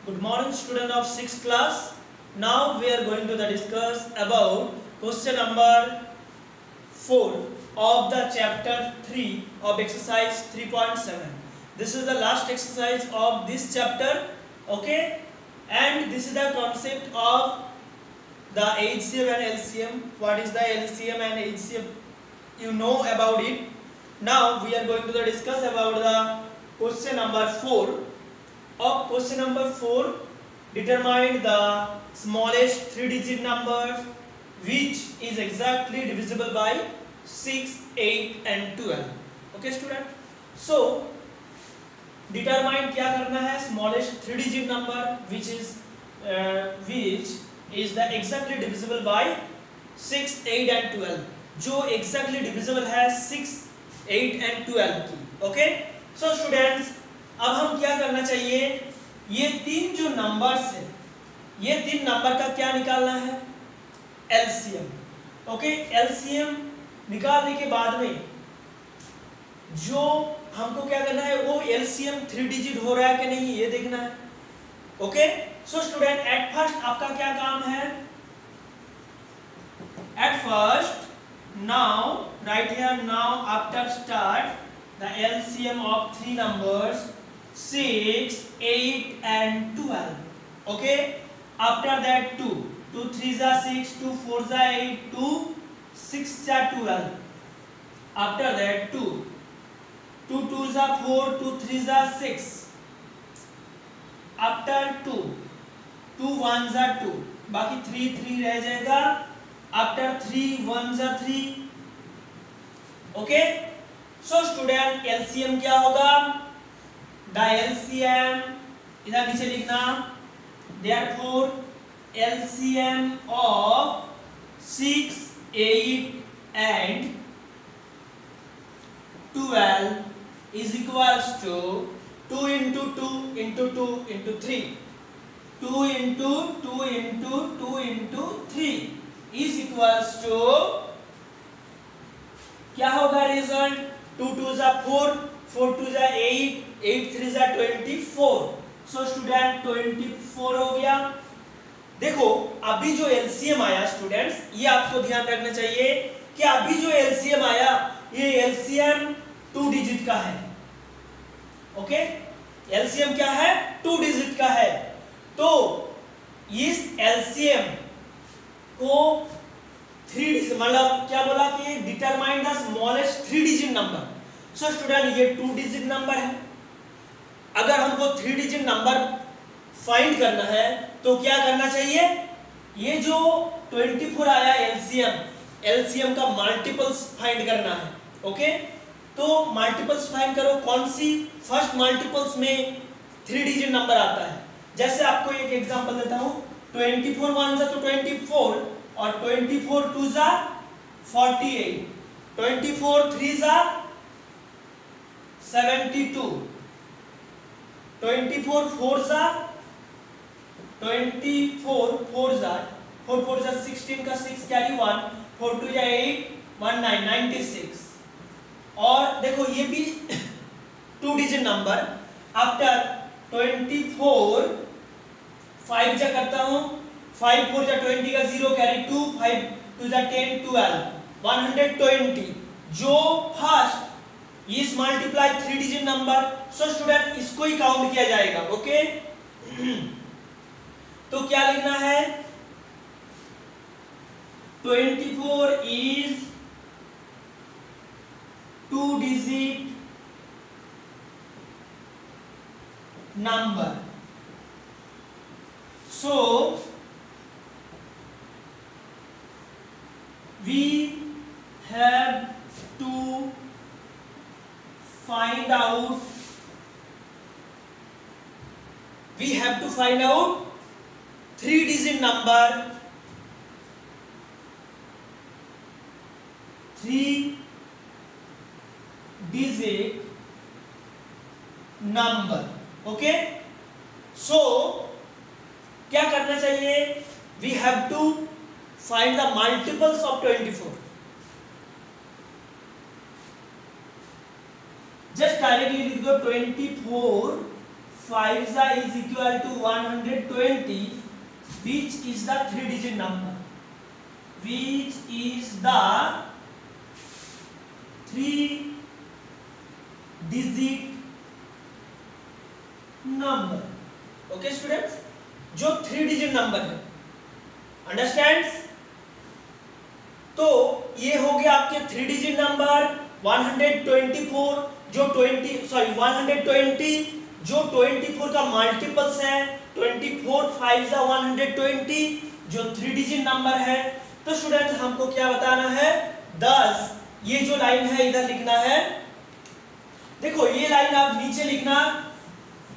Good morning, student of 6th class. Now we are going to discuss about question number 4 of the chapter 3 of exercise 3.7. This is the last exercise of this chapter, okay? And this is the concept of the HCM and LCM. What is the LCM and HCM? You know about it. Now we are going to discuss about the question number 4. Of question number 4, determine the smallest 3-digit number which is exactly divisible by 6, 8 and 12. Okay student? So determine क्या करना है, smallest 3-digit number which is the exactly divisible by 6, 8 and 12. जो exactly divisible है 6, 8 and 12 की. Okay? So students, अब हम क्या करना चाहिए, ये तीन जो नंबर्स है, ये तीन नंबर का क्या निकालना है, एलसीएम. ओके, एलसीएम निकालने के बाद में जो हमको क्या करना है, वो एलसीएम 3 डिजिट हो रहा है कि नहीं ये देखना है. Okay, so student at first आपका क्या काम है, at first now right here, now after start the LCM of three numbers 6, 8 and 12. Okay, after that 2 3s are 6, 2 4s are 8, 2 6s are 12. After that 2 2s are 4, 2 3s are 6. After 2 1s are 2, बाकी 3 रह जाएगा. After 3 1s are 3. Okay, so student LCM क्या होगा, the LCM इधर नीचे लिखना, therefore LCM of 6, 8 and 12 is equals to 2 into 2 into 2 into 3. 2 into 2 into 2 into 3 is equals to क्या होगा result, 2 2s are 4, 4 2s are 8, 8 3s are 24. So student 24 हो गया. देखो अभी जो एलसीएम आया स्टूडेंट्स, ये आपको ध्यान रखना चाहिए कि अभी जो एलसीएम आया, ये एलसीएम 2 डिजिट का है. ओके, एलसीएम क्या है, 2 डिजिट का है. तो इस एलसीएम को 3 डिजिट, मतलब क्या बोला कि determine the smallest 3 digit number. So student ये 2 डिजिट नंबर है. अगर हमको 3 डिजिट नंबर फाइंड करना है तो क्या करना चाहिए, ये जो 24 आया एलसीएम का मल्टीपल्स फाइंड करना है. ओके, तो मल्टीपल्स फाइंड करो. कौन सी, फर्स्ट मल्टीपल्स में 3 डिजिट नंबर आता है. जैसे आपको एक एग्जांपल देता हूं, 24 1 जा तो 24 और 24 2 जा 48, 24 3 जा 72, 24 4 जा 24 4 जा 4 4 जा 16 का 6 कैरी 1, 4 2 जा 8 1 9 96. और देखो ये भी 2 डिजिट नंबर. आफ्टर 24 5 जा करता हूं, 5 4 जा 20 का 0 कैरी 2, 5 2 जा 10 12 120. जो फर्स्ट इस multiply 3 digit number, so student इसको ही काउंट किया जाएगा. ओके, तो क्या लिखना है, 24 is 2 digit number. So we have to find out 3 digit number, 3 digit number. Okay, so क्या करना चाहिए, we have to find the multiples of 24. Just directly लिख दो 24 5 जा is equal to 120, which is the 3-digit number, which is the 3-digit number. Okay students, जो 3-digit number है, understands? तो ये हो गया आपके 3-digit नंबर 124, जो 120 जो 24 का मल्टीपल्स है, 24 5 जा 120 जो 3-digit नंबर है। तो स्टूडेंट्स हमको क्या बताना है? 10। ये जो लाइन है इधर लिखना है। देखो ये लाइन आप नीचे लिखना,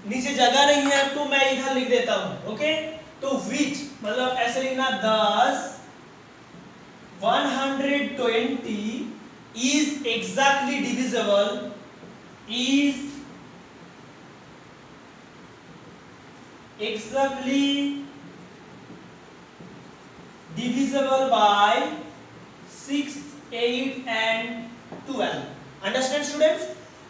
नीचे जगह नहीं है तो मैं इधर लिख देता हूं। ओके, तो विच मतलब ऐसे लिखना 10 120 is exactly divisible by 6, 8 and 12। Understand students?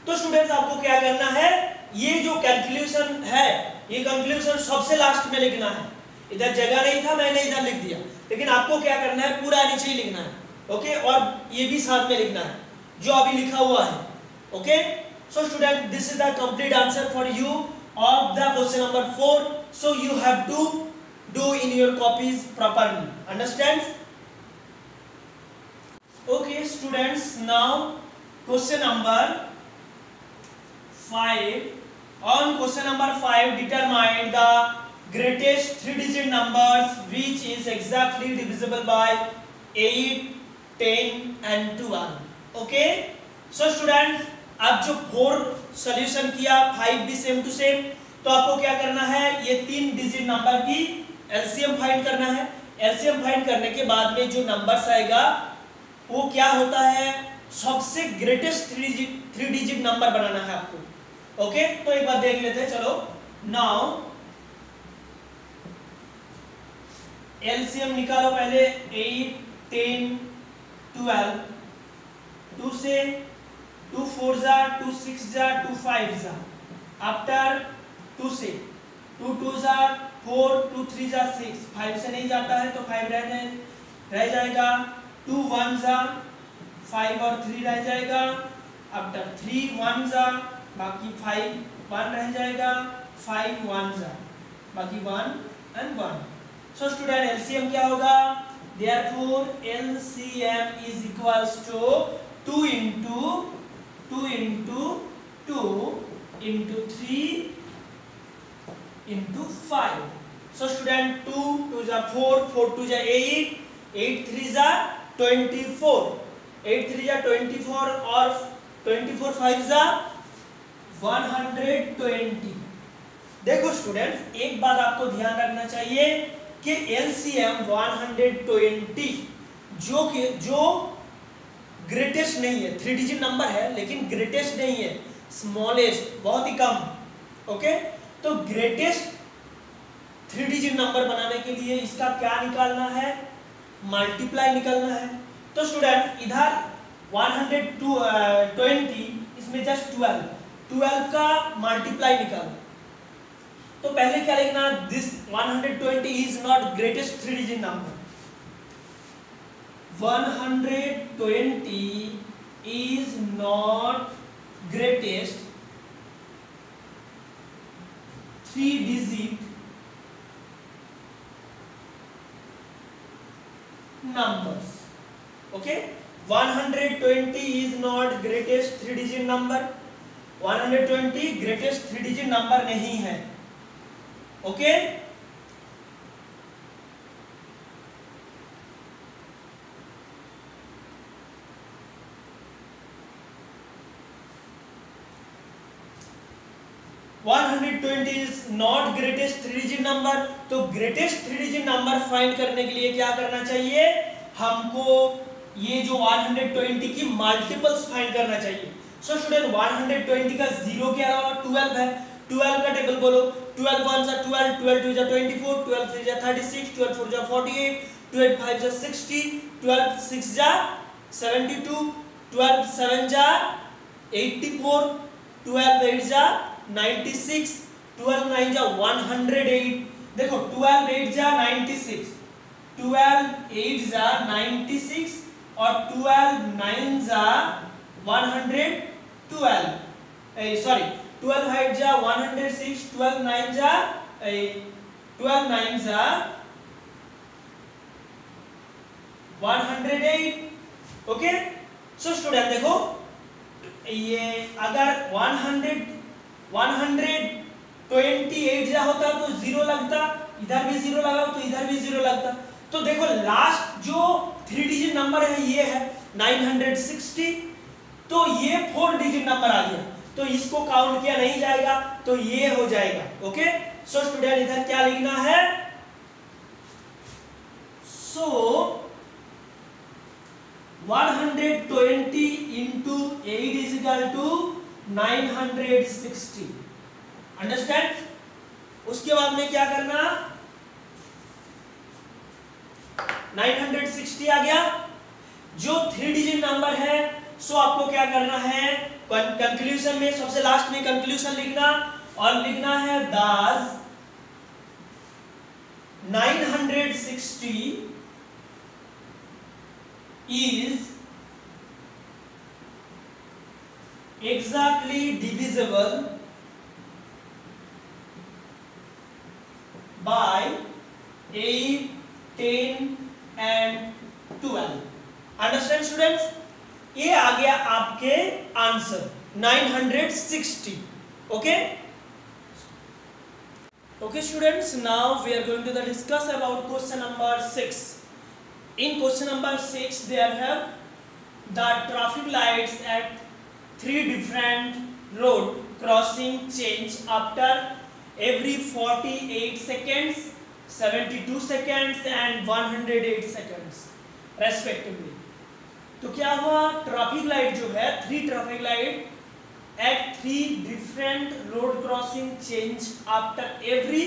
तो स्टूडेंट्स आपको क्या करना है, ये जो कैलकुलेशन है, ये कैलकुलेशन सबसे लास्ट में लिखना है। इधर जगह नहीं था, मैंने इधर लिख दिया, लेकिन आपको क्या करना है, पूरा नीचे ही लिखना है। ओके, और ये भी साथ में लिखना है जो अभी लिखा हुआ है। Okay, so student this is the complete answer for you of the question number 4। So you have to do in your copies properly, understand? Okay students, now question number 5. On question number 5, determine the greatest 3-digit numbers which is exactly divisible by 8, 10 and 12. Okay, so students, अब जो 4 solution किया, 5 भी same to same, तो आपको क्या करना है, ये 3 डिजिट नंबर की एलसीएम फाइंड करना है। एलसीएम फाइंड करने के बाद में जो नंबर्स आएगा वो क्या होता है, सबसे ग्रेटेस्ट 3 डिजिट नंबर बनाना है आपको। ओके, तो एक बार देख लेते हैं, चलो। नाउ एलसीएम निकालो पहले, 8, 10, 12, 2 से 2 4 जा, 2 6 जा, 2 5 जा, आफ्टर 2 से 2 2 जा 4, 2 3 जा 6, 5 से नहीं जाता है तो 5 रह जाएगा, 2 1 जा, 5 और 3 रह जाएगा, आफ्टर 3 1 जा, बाकी 5 1 रह जाएगा, 5 1 जा, बाकी 1 and 1। सो स्टूडेंट एलसीएम क्या होगा, therefore LCM is equals to 2 into 2 into 2 into 3 into 5। So student 2 2 जा 4, 4 2 जा 8, 8 3 जा 24, 8 3 जा 24 और 24 5 जा 120। देखो स्टूडेंट्स, एक बात आपको ध्यान रखना चाहिए कि एलसीएम 120 जो ग्रेटेस्ट नहीं है, 3 डिजिट नंबर है लेकिन ग्रेटेस्ट नहीं है, स्मॉलेस्ट, बहुत ही कम। ओके, तो ग्रेटेस्ट 3 डिजिट नंबर बनाने के लिए इसका क्या निकालना है, मल्टीप्लाई निकालना है। तो स्टूडेंट इधर 120, इसमें जस्ट 12 का मल्टीप्लाई निकालो। तो पहले क्या लिखना, this 120 is not greatest 3 digit number. 120 is not greatest 3 digit numbers। okay, 120 is not greatest 3 digit number, 120 greatest 3 digit number नहीं है। Okay, is not greatest 3 digit number. तो ग्रेटेस्ट 3 डिजिट नंबर फाइंड करने के लिए क्या करना चाहिए, हमको ये जो 120 की मल्टीपल्स फाइंड करना चाहिए। सो स्टूडेंट 120 का 0 के अलावा 12 है, 12 का टेबल बोलो। 12 1 जा 12, 12 2 जा 24, 12 3 जा 36, 12 4 जा 48, 12 5 जा 60, 12 6 जा 72, 12 7 जा 84, 12 8 जा 96, 12 9 जा 108, देखो 12 8 जा 96, 12 8 जा 96 और 12 9 जा 112, सॉरी 12 8 जा 106, 12 9 जा 108. ओके, सो स्टूडेंट देखो ये अगर 128 जा होता तो जीरो लगता, इधर भी जीरो लगा तो इधर भी जीरो लगता। तो देखो लास्ट जो 3 डिजिट नंबर है ये है 960, तो ये 4 डिजिट नंबर आ गया, तो इसको काउंट किया नहीं जाएगा, तो ये हो जाएगा। ओके, सो स्टूडेंट इधर क्या लिखना है, सो 120 into 8 is equal to 960, understand. उसके बाद में क्या करना, 960 आ गया, जो 3 डिजिट नंबर है सो आपको क्या करना है, कंक्लूजन में सबसे लास्ट में कंक्लूजन लिखना और लिखना है thus 960 is exactly divisible by 8, 10 and 12. Understand students, ये आ गया आपके answer 960. Okay okay students, now we are going to discuss about question number 6. In question number 6 there have the traffic lights at 3 different road crossing change after every 48 seconds, 72 seconds and 108 seconds respectively. तो क्या हुआ, traffic light जो है 3 traffic light at 3 different road crossing change after every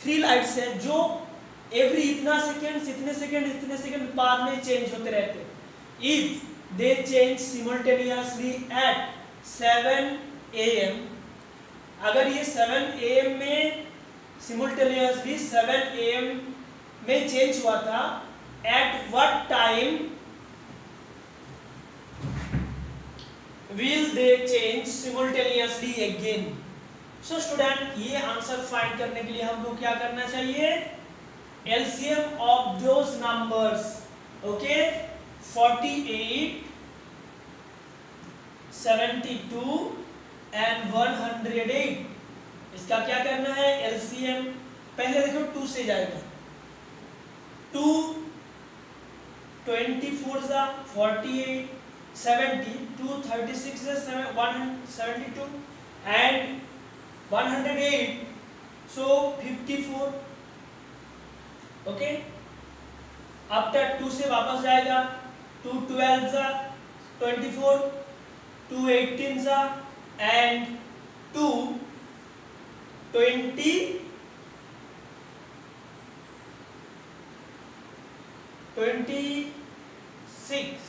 3 lights है जो every इतना second इतने second बाद में चेंज होते रहते हैं। If they change simultaneously at 7 AM, अगर ये 7 AM में सिमल्टेनियसली 7 AM में चेंज हुआ था, at what time will they change simultaneously again. So student ये आंसर फाइंड करने के लिए हमको क्या करना चाहिए, LCM of those numbers, okay, 48, 72 and 108, इसका क्या करना है LCM, पहले देखो 2 से जाएगा, 2 24 जा 48, 70 2 36 जा 172 and 108 so 54. ओके, आफ्टर 2 से वापस जाएगा, 2 12 जा 24, 2 18 जा एंड 2 26,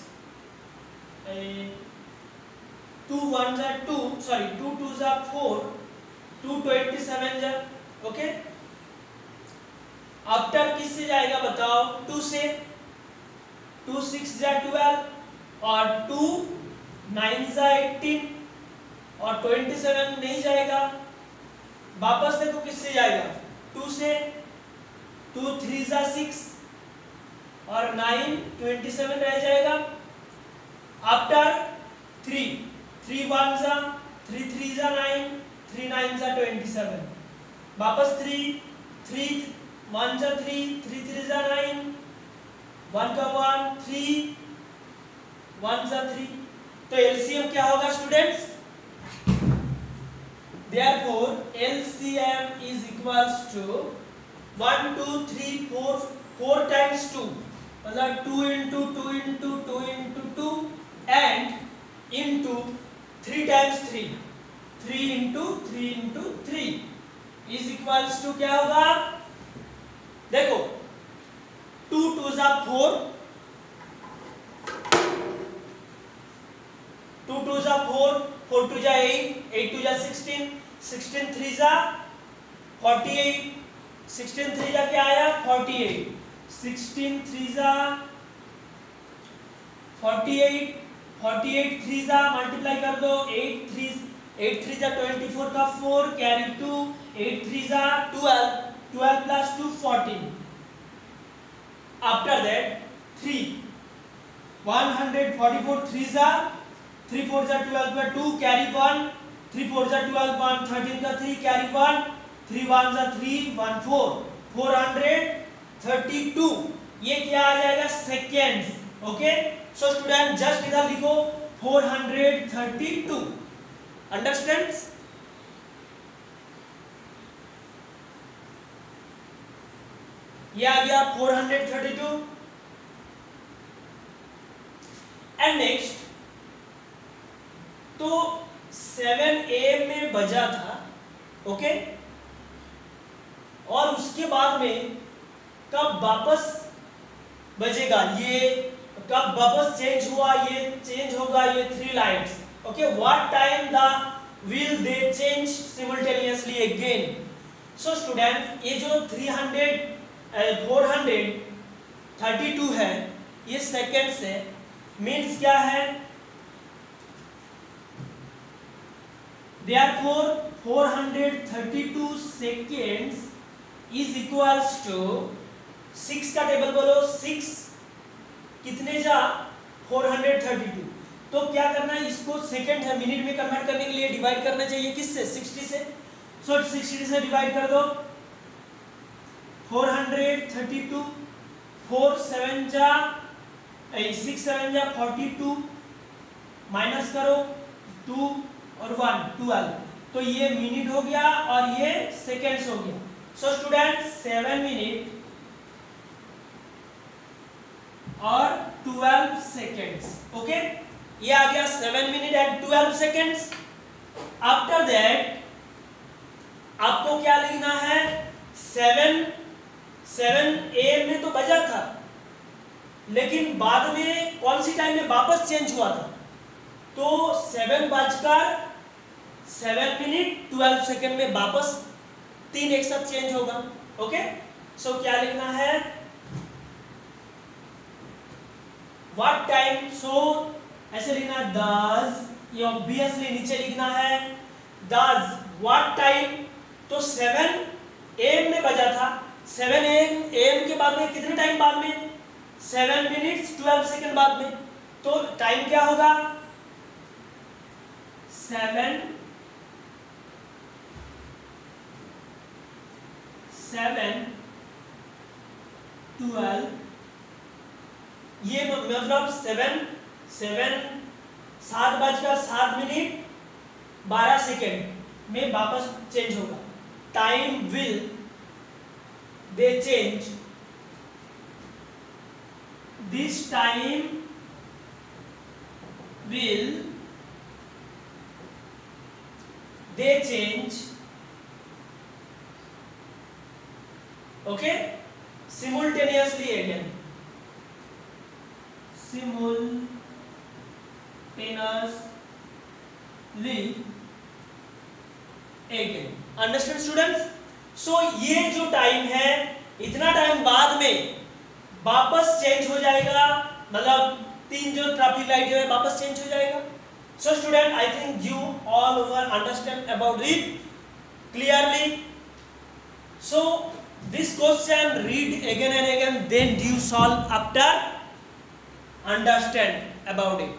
2 1 जा 2, सॉरी 2 2 जा 4, 2 27 जा। ओके, आफ्टर किससे जाएगा बताओ, 2 से, 2 6 जा 12 और 2 9 जा 18 और 27 नहीं जाएगा, वापस देखो किससे जाएगा, 2 से, 2 3 जा 6 और 9 27 रह जाएगा, आफ्टर 3 3 1 जा 3 3 जा 9, 3 9 जा 27, वापस 3 3 1 जा 3 3 3 जा 9, 1 का 1 3 1 जा 3, तो LCM क्या होगा students, therefore LCM is equals to 1 2 3 4 4 times 2, मतलब 2 into 2 into 2 into 2 and into 3 times 3 3 into 3 into 3 is equals to क्या होगा, देखो 2 2 जा 4, 2 2 जा 4, 4 2 जा 8, 8 2 जा 16, 16 3 जा 48, 16 3 जा क्या आया 48, 16 3 जा 48, 48 3 जा मल्टीप्लाई कर दो 8 3 जा 24 का 4 कैरी 2, 8 3 जा 12, 12 plus 2 14. After that 3 144 3 जा 3 4 जा 12 का 2 कैरी 1, 3 4 जा 12 1 13 का 3 कैरी 1, 3 1 जा 3 1 4 432. ये क्या आ जाएगा seconds. Okay so student just इधर लिखो 432. अंडरस्टैंड्स. ये आ गया 432. एंड नेक्स्ट तो 7 AM में बजा था. ओके और उसके बाद में कब वापस बजेगा, ये कब वापस चेंज हुआ, ये चेंज होगा ये 3 lights. Okay what time the will they change simultaneously again. So student ये जो 432 है ये सेकेंड्स है. मीन्स क्या है, therefore 432 seconds is equals to 6 का टेबल बोलो. 6 कितने जा 432. तो क्या करना है, इसको सेकंड है मिनट में कन्वर्ट करने के लिए डिवाइड करना चाहिए किससे 60 से. सो 60 से डिवाइड कर दो 432, 4 7 जा 6 7 जा 42, माइनस करो 2 और 1 12. तो ये मिनट हो गया और ये सेकेंड्स हो गया. सो स्टूडेंट 7 मिनट और 12 सेकेंड्स. ओके ये आ गया 7 minute and 12 seconds. After that आपको क्या लिखना है, 7 AM में तो बजा था लेकिन बाद में कौन सी टाइम में वापस चेंज हुआ था, तो 7 बजकर 7 मिनट 12 सेकेंड में वापस 3 एक साथ चेंज होगा. ओके सो क्या लिखना है, व्हाट टाइम. सो ऐसे लिखना does, ये ऑब्वियसली नीचे लिखना है does व्हाट टाइम. तो 7 AM में बजा था. 7 AM के बाद में कितने टाइम बाद में 7 मिनट्स 12 सेकेंड बाद में. तो टाइम क्या होगा 7 12. ये मतलब 7 बजकर 7 मिनट 12 सेकेंड में वापस चेंज होगा. Time will they change, this time will they change. Okay simultaneously again, simultaneously again. Understand students. So ये जो टाइम है इतना टाइम बाद में वापस चेंज हो जाएगा, मतलब 3 जो ट्रैफिक लाइट है वापस चेंज हो जाएगा. So student I think you all over understand about it clearly. So this question read again and again, then do you solve after understand about it.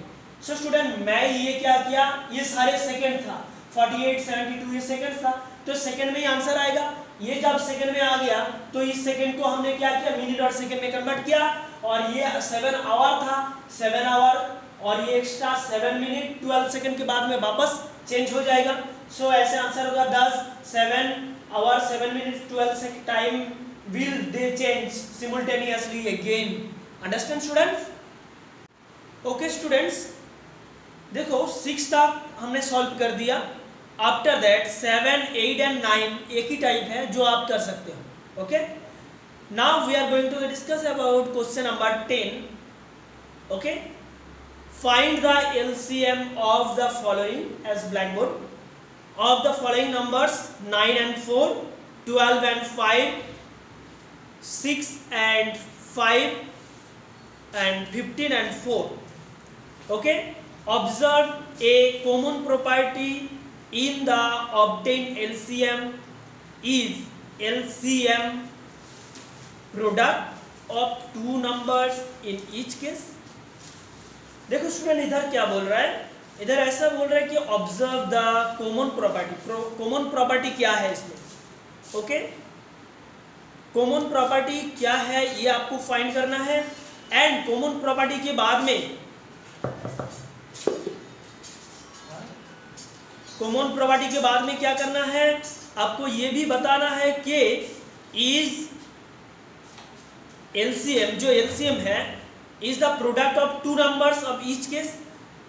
So student मैं ये क्या किया, ये सारे सेकंड था 48 72 ये सेकंड था, तो सेकंड में ही आंसर आएगा. ये जब सेकंड में आ गया तो इस सेकंड को हमने क्या किया मिनट और सेकंड में कन्वर्ट किया और ये 7 आवर था 7 आवर और ये एक्स्ट्रा 7 मिनट 12 सेकंड के बाद में वापस चेंज हो जाएगा. सो ऐसे आंसर होगा 10 7 hour 7 minute 12 second time will they change simultaneously again. Understand students? Okay students, देखो 6 तक हमने सॉल्व कर दिया. आफ्टर दैट 7 8 एंड 9 एक ही टाइप है जो आप कर सकते हो. Okay now we are going to discuss about question number 10. Okay find the LCM of the following as blackboard of the following numbers 9 and 4 12 and 5, 6 and 5, and 15 and 4. Okay, observe a common property in the obtained LCM is LCM product of two numbers in each case. देखो student इधर क्या बोल रहा है, इधर ऐसा बोल रहा है कि observe the common property. Common property क्या है इसमें? ओके, कॉमन प्रॉपर्टी क्या है ये आपको फाइंड करना है। एंड कॉमन प्रॉपर्टी के बाद में क्या करना है, आपको ये भी बताना है कि इज एलसीएम, जो एलसीएम है, is the product of two numbers of each case.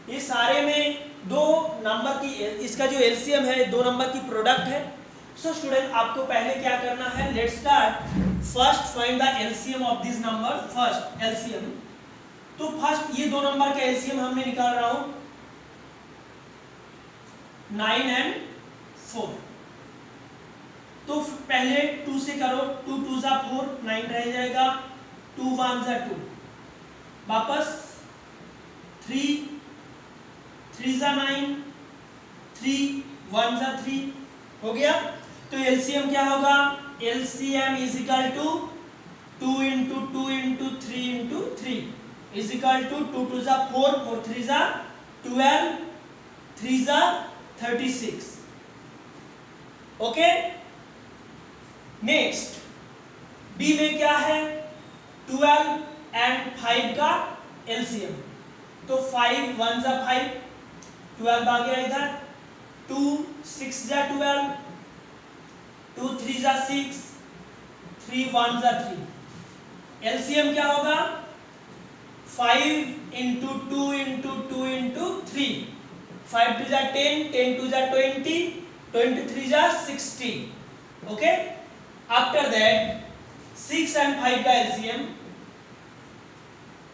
ये सारे में दो नंबर की, इसका जो एलसीएम है दो नंबर की प्रोडक्ट है। सो स्टूडेंट आपको पहले क्या करना है, let's start. First find the LCM of this number. First LCM, तो फर्स्ट ये दो नंबर का एलसीएम हमने निकाल रहा हूं 9 and 4। तो पहले 2 से करो, 2 2 जा 4, 9 रह जाएगा, 2 1 जा 2, वापस 3 3 जा 9, 3 1 जा 3 हो गया। तो एलसीएम क्या होगा, LCM is equal to 2 into 2 into 3 into 3 is equal to 2 2 जा 4, 4 3 जा 12, 3 जा 36। ओके, नेक्स्ट बी में क्या है, 12 एंड 5 का एलसीएम। तो 5 1 जा 5, 12 आ गया इधर, 2 6 जा 12, 2 3 जा 6, 3 1 जा 3। एलसीएम क्या होगा, 5 इंटू 2 इंटू 2 इंटू 3, 5 2 जा 10, 10 2 जा 20, 23 जा 60। ओके, आफ्टर दैट 6 एंड 5 का एलसीएम,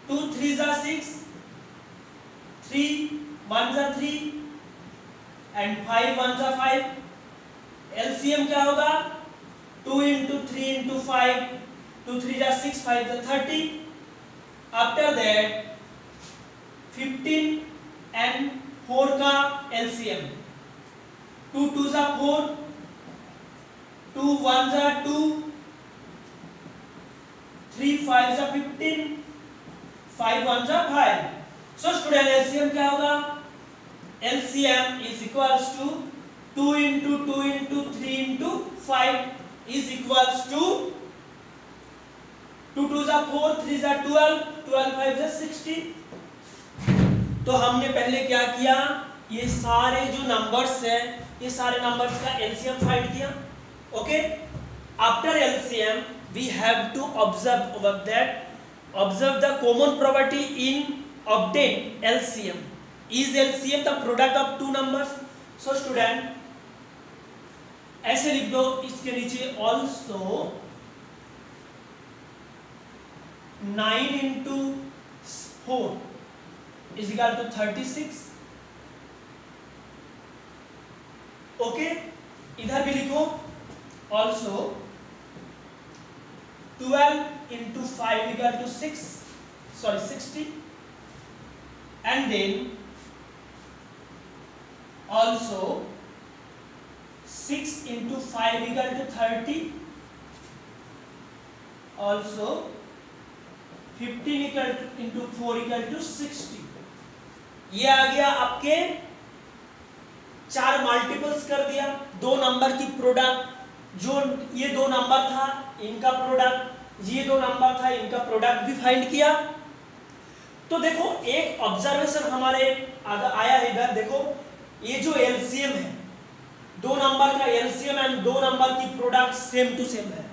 2 3 जा 6, 3 1 जा 3 एंड 5 1 जा 5। एलसीएम क्या होगा, 2 इंटू 3 इंटू 5, 2 3 जा 6, 5 जा 30। आफ्टर दैट 15 एंड 4 का एलसीएम, 2 2 जा 4, 2 1 जा 2, 3 5 जा 15, 5 1 जा 5। सो स्टूडेंट एलसीएम क्या होगा, LCM is equals to 2 into 2 into 3 into 5 is equals to 2 2 जा 4, 3 जा 12, 12 5 जा 60। तो हमने पहले क्या किया, ये सारे जो नंबर्स है, ये सारे नंबर्स का एलसीएम फाइंड किया। Okay, after LCM we have to observe the common property in obtained LCM. Is LCM the product of two numbers? So student ऐसे लिख दो इसके नीचे, also 9 into 4 is equal to 36. Okay, इधर भी लिखो also 12 into 5 equal to 60, and then also 6 into 5 equal to 30, also 15 equal into 4 equal to 60। ये आ गया आपके चार मल्टीपल्स कर दिया, दो नंबर की प्रोडक्ट, जो ये दो नंबर था इनका प्रोडक्ट, ये दो नंबर था इनका प्रोडक्ट भी फाइंड किया। तो देखो एक ऑब्जर्वेशन हमारे आया है इधर, देखो ये जो एलसीएम है, दो नंबर का एलसीएम एंड दो नंबर की प्रोडक्ट सेम टू सेम है।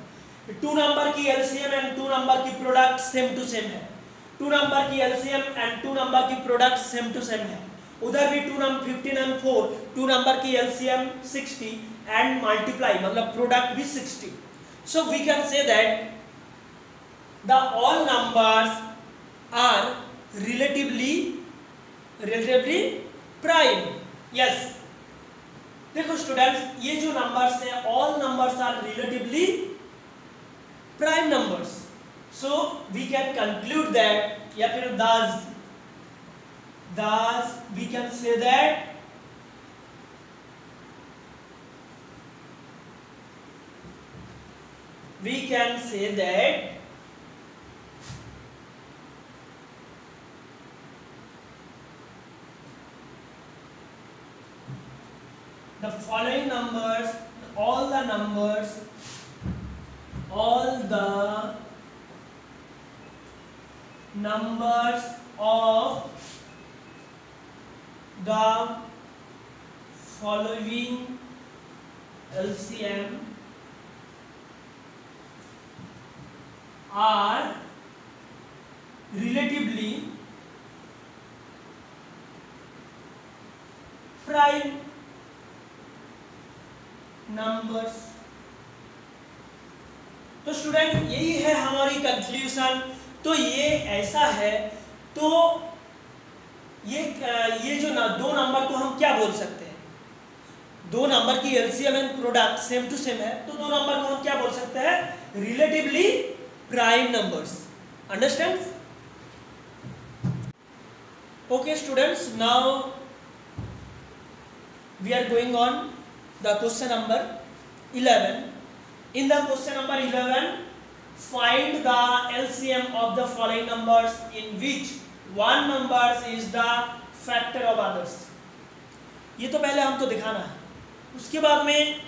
टू नंबर की एलसीएम एंड टू नंबर की प्रोडक्ट सेम टू सेम है। टू नंबर की एलसीएम एंड टू नंबर की प्रोडक्ट सेम टू सेम है। उधर भी 15 एंड 4, टू नंबर की एलसीएम 60 एंड मल्टीप्लाई मतलब प्रोडक्ट भी 60। So we can say that the all numbers are relatively prime. Yes, देखो स्टूडेंट्स, ये जो नंबर्स हैं, all numbers are relatively prime numbers, so we can conclude that, या फिर thus we can say that the following numbers, all the numbers of the following LCM are relatively prime numbers। तो student यही है हमारी conclusion. तो ये ऐसा है, तो ये जो दो नंबर को हम क्या बोल सकते हैं, दो नंबर की LCM and product same to same है, तो दो नंबर को हम क्या बोल सकते हैं, relatively prime numbers. Understand? Okay students, now we are going on the question number 11। In the question number 11, find the LCM of the following numbers in which one number is the factor of others। ये तो पहले हमको दिखाना है, उसके बाद में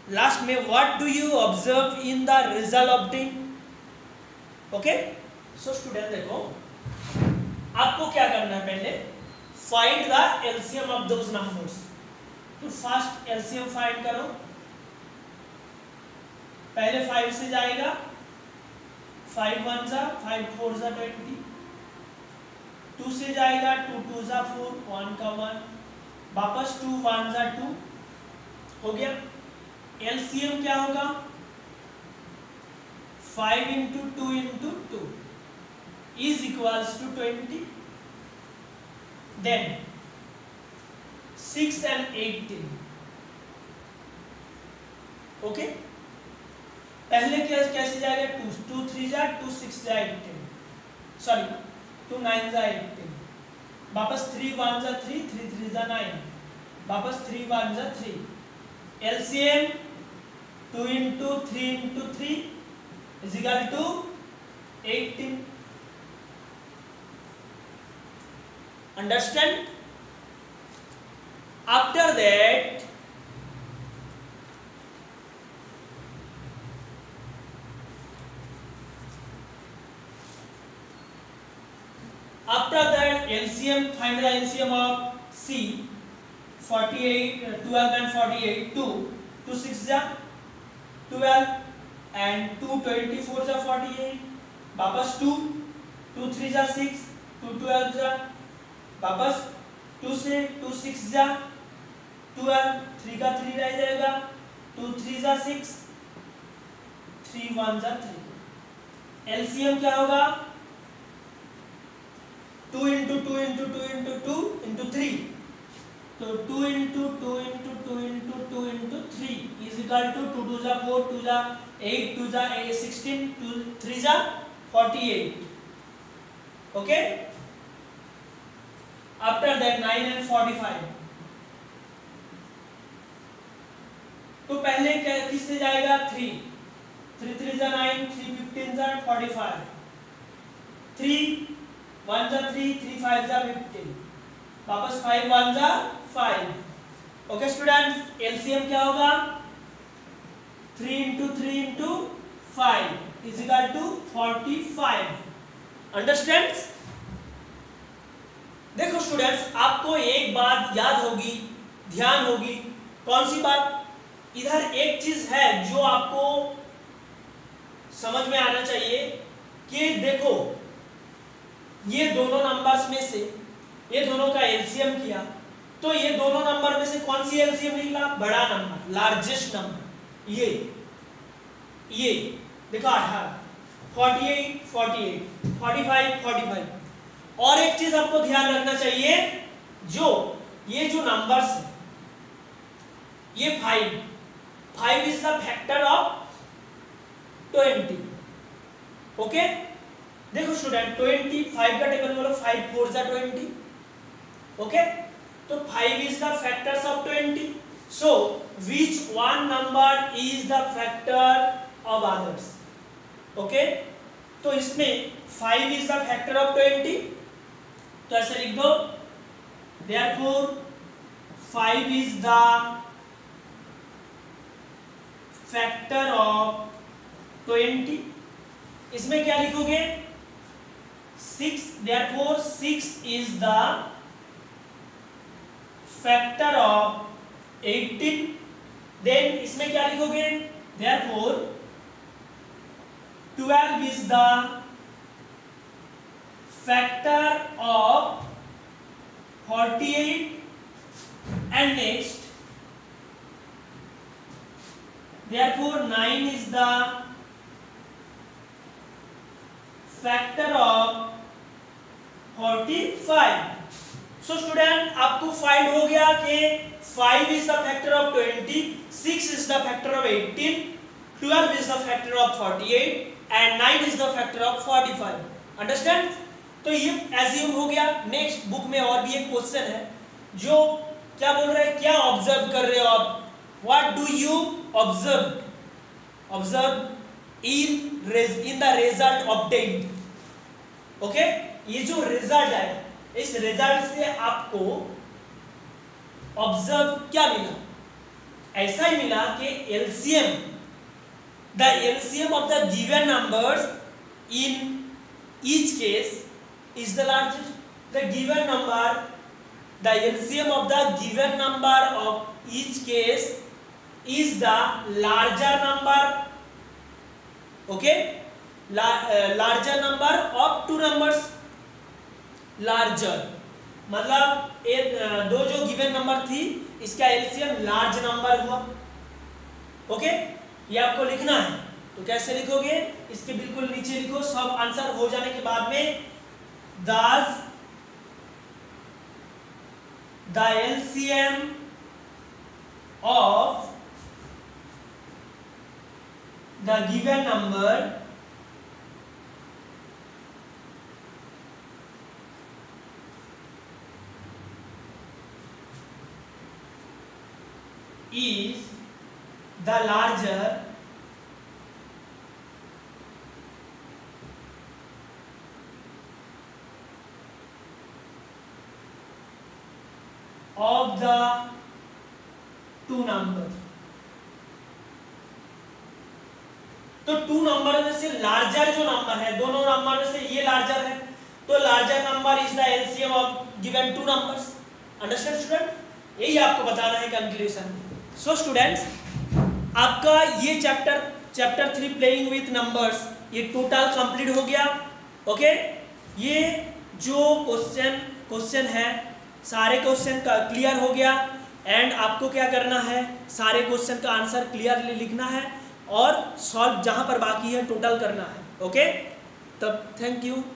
last में what do you observe in the result obtained। Okay, so student देखो, आपको क्या करना है, पहले find the LCM of those numbers। तो फर्स्ट LCM फाइंड करो, पहले 5 से जाएगा, 5 1 जा 5 4 जा 20, 2 से जाएगा, 2 2 जा 4, 1 का 1, वापस 2 1 जा 2, हो गया। एलसीएम क्या होगा, 5 into 2 into 2 is equals to 20, then 6 and 18। ओके, पहले कैसे जाएगा, 2 3 जा 2 6 जा 18, सॉरी 2 9 जा 18, वापस 3 1 जा 3 3 3 जा 9, वापस 3 1 जा 3। LCM 2 into 3 into 3 is equal to 18। Understand? After that LCM, find the LCM of C, 48 12 and 48, 2 6 जा 12 and 2 24 जा 48, वापस 2 3 जा 6, 2 12 जा, वापस 2 से 2 6 जा 12, 3 का 3 रह जाएगा, 2 3 जा 6, 3 1 जा 3। एलसीएम क्या होगा, 2 इंटू 2 इंटू 2 इंटू 2 इंटू 3, तो 2 into 2 into 2 into 2 into 3 is equal to 2 2 जा 4, 2 जा 8, 2 जा 16, 2 3 जा 48। ओके, आफ्टर दैट 9 and 45, तो पहले किससे जाएगा, 3 3 जा 9, 3 15 जा 45, 3 1 जा 3 3 5 जा 15, वापस 5 1 जा 5। ओके स्टूडेंट्स, एलसीएम क्या होगा, 3 into 3 into 5 is equal to 45। Understand? देखो स्टूडेंट्स, आपको एक बात याद होगी, ध्यान होगी, कौन सी बात, इधर एक चीज है जो आपको समझ में आना चाहिए कि देखो, ये दोनों नंबर्स में से ये दोनों का एलसीएम किया, तो ये दोनों नंबर में से कौन सी एलसीएम निकला, बड़ा नंबर, लार्जेस्ट नंबर। ये देखो 18, 48 48, 45 45। और एक चीज आपको ध्यान रखना चाहिए, जो ये जो नंबर्स ये 5 is the factor of 20। Okay, देखो स्टूडेंट 25 का टेबल बोलो, 5 4 जा 20। ओके, तो 5 is the factors of 20। So which one number is the factor of others. Okay, तो इसमें 5 इज द फैक्टर ऑफ 20, तो ऐसे लिख दो, therefore 5 is the factor of 20। इसमें क्या लिखोगे 6, therefore 6 is the factor of 18। then इसमें क्या लिखोगे therefore 12 is the factor of 48। and next therefore 9 is the factor of 45। so student आपको फाइंड हो गया कि 5 is the factor of 20, 6 is the factor of 18, 12 is the factor of 48 and 9 is the factor of 45। Understand? तो ये assume हो गया। Next book में और भी एक क्वेश्चन है जो क्या बोल रहे हैं, क्या ऑब्जर्व कर रहे हो आप, what do you observe in the result obtained. Okay, ये जो रिजल्ट है इस रिजल्ट से आपको ऑब्जर्व क्या मिला, ऐसा ही मिला कि LCM, the LCM of the given numbers in each case is the largest। the given number, the LCM of the given number of each case is the larger number। okay, larger number of two numbers। larger मतलब दो जो given number थी इसका LCM large number हुआ। Okay, ये आपको लिखना है, तो कैसे लिखोगे, इसके बिल्कुल नीचे लिखो, सब आंसर हो जाने के बाद में thus the LCM of the given number is the larger of the two numbers। तो टू नंबर में से लार्जर जो नंबर है, दोनों नंबर में से ये लार्जर है, तो larger number is the LCM of given two numbers. Understand student? यही आपको बताना है कंक्लूजन। सो स्टूडेंट्स, आपका ये चैप्टर 3 प्लेइंग विथ नंबर्स ये टोटल कंप्लीट हो गया। ओके, ये जो क्वेश्चन है सारे क्वेश्चन का क्लियर हो गया एंड आपको क्या करना है, सारे क्वेश्चन का आंसर क्लियरली लिखना है और सॉल्व जहां पर बाकी है टोटल करना है। ओके, तब थैंक यू।